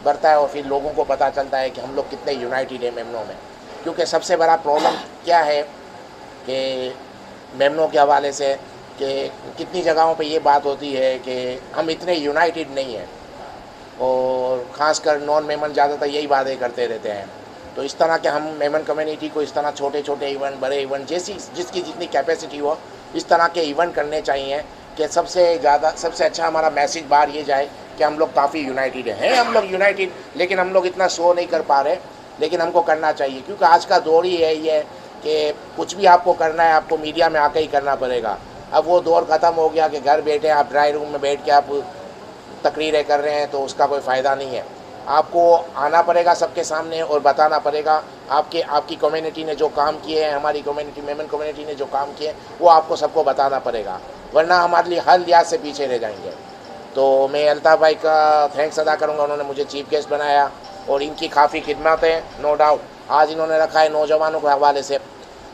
बढ़ता है और फिर लोगों को पता चलता है कि हम लोग कितने यूनाइटेड हैं मेमनों में। क्योंकि सबसे बड़ा प्रॉब्लम क्या है कि मेमनों के हवाले से कि कितनी जगहों पे ये बात होती है कि हम इतने यूनाइटेड नहीं हैं, और ख़ासकर नॉन मेमन ज़्यादातर यही बातें करते रहते हैं। तो इस तरह के हम मेमन कम्युनिटी को इस तरह छोटे छोटे इवेंट, बड़े इवेंट, जैसी जिसकी जितनी कैपेसिटी हो इस तरह के इवेंट करने चाहिए कि सबसे अच्छा हमारा मैसेज बाहर ये जाए कि हम लोग काफ़ी यूनाइटेड हैं। हम लोग यूनाइटेड, लेकिन हम लोग इतना शो नहीं कर पा रहे, लेकिन हमको करना चाहिए क्योंकि आज का दौर ही है ये कि कुछ भी आपको करना है आपको मीडिया में आके ही करना पड़ेगा। अब वो दौर ख़त्म हो गया कि घर बैठे आप ड्राई रूम में बैठ के आप तकरीरें कर रहे हैं, तो उसका कोई फ़ायदा नहीं है। आपको आना पड़ेगा सबके सामने और बताना पड़ेगा आपकी कम्युनिटी ने जो काम किए हैं, हमारी कम्युनिटी मेमन कम्युनिटी ने जो काम किए वो आपको सबको बताना पड़ेगा, वरना हमारे लिए हर लिहाज से पीछे रह जाएंगे। तो मैं अल्ताफ़ भाई का थैंक्स अदा करूँगा, उन्होंने मुझे चीफ गेस्ट बनाया और इनकी काफ़ी खिदमत है। नो डाउट आज इन्होंने रखा है नौजवानों के हवाले से,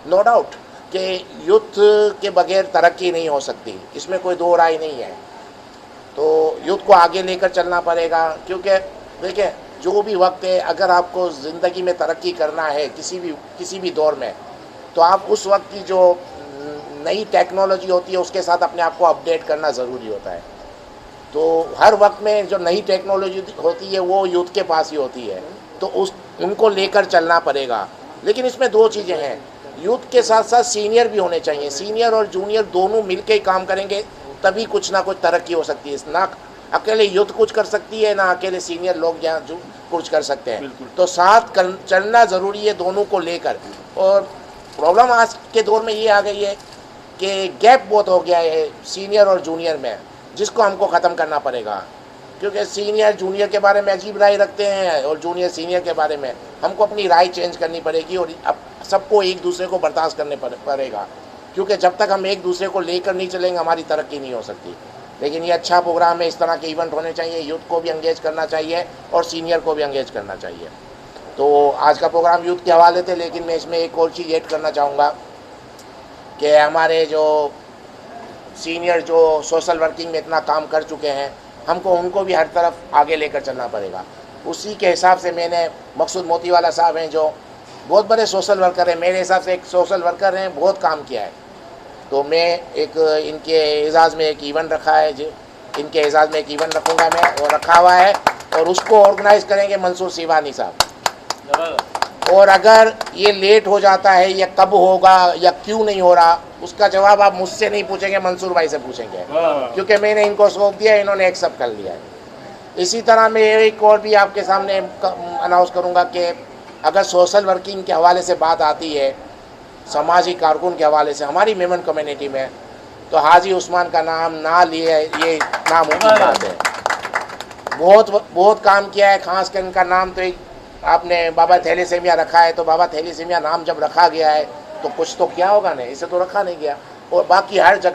नो डाउट कि यूथ के बगैर तरक्की नहीं हो सकती, इसमें कोई दो राय नहीं है। तो यूथ को आगे लेकर चलना पड़ेगा क्योंकि देखिए जो भी वक्त है, अगर आपको ज़िंदगी में तरक्की करना है किसी भी दौर में, तो आप उस वक्त की जो नई टेक्नोलॉजी होती है उसके साथ अपने आप को अपडेट करना ज़रूरी होता है। तो हर वक्त में जो नई टेक्नोलॉजी होती है वो यूथ के पास ही होती है, तो उनको लेकर चलना पड़ेगा। लेकिन इसमें दो चीज़ें हैं, यूथ के साथ साथ सीनियर भी होने चाहिए। सीनियर और जूनियर दोनों मिलकर ही काम करेंगे तभी कुछ ना कुछ तरक्की हो सकती है। ना अकेले यूथ कुछ कर सकती है, ना अकेले सीनियर लोग यहाँ जो कुछ कर सकते हैं। तो साथ चलना ज़रूरी है दोनों को लेकर। और प्रॉब्लम आज के दौर में ये आ गई है कि गैप बहुत हो गया है सीनियर और जूनियर में, जिसको हमको ख़त्म करना पड़ेगा। क्योंकि सीनियर जूनियर के बारे में अजीब राय रखते हैं और जूनियर सीनियर के बारे में, हमको अपनी राय चेंज करनी पड़ेगी और अब सबको एक दूसरे को बर्दाश्त करने पड़ेगा। क्योंकि जब तक हम एक दूसरे को लेकर नहीं चलेंगे हमारी तरक्की नहीं हो सकती। लेकिन ये अच्छा प्रोग्राम है, इस तरह के इवेंट होने चाहिए, यूथ को भी एंगेज करना चाहिए और सीनियर को भी एंगेज करना चाहिए। तो आज का प्रोग्राम यूथ के हवाले थे, लेकिन मैं इसमें एक और चीज़ ऐड करना चाहूँगा कि हमारे जो सीनियर जो सोशल वर्किंग में इतना काम कर चुके हैं, हमको उनको भी हर तरफ आगे लेकर चलना पड़ेगा। उसी के हिसाब से मैंने मकसूद मोतीवाला साहब हैं जो बहुत बड़े सोशल वर्कर हैं, मेरे हिसाब से एक सोशल वर्कर हैं, बहुत काम किया है। तो मैं एक इनके एजाज़ में एक इवेंट रखा है, इनके एजाज़ में एक इवेंट रखूँगा मैं, और रखा हुआ है, और उसको ऑर्गेनाइज़ करेंगे मंसूर सिवानी साहब। और अगर ये लेट हो जाता है या कब होगा या क्यों नहीं हो रहा, उसका जवाब आप मुझसे नहीं पूछेंगे, मंसूर भाई से पूछेंगे, क्योंकि मैंने इनको सौंप दिया, इन्होंने एक्सेप्ट कर लिया है। इसी तरह मैं एक और भी आपके सामने अनाउंस करूँगा कि अगर सोशल वर्किंग के हवाले से बात आती है, समाजी कारकुन के हवाले से हमारी मेमन कम्युनिटी में, तो हाजी उस्मान का नाम ना लिए ये नामुमकिन बात है। बहुत काम किया है, खास कर इनका नाम तो एक आपने बाबा थैलेसेमिया रखा है, तो बाबा थैलेसेमिया नाम जब रखा गया है तो कुछ तो किया होगा ना, इसे तो रखा नहीं गया। और बाकी हर जगह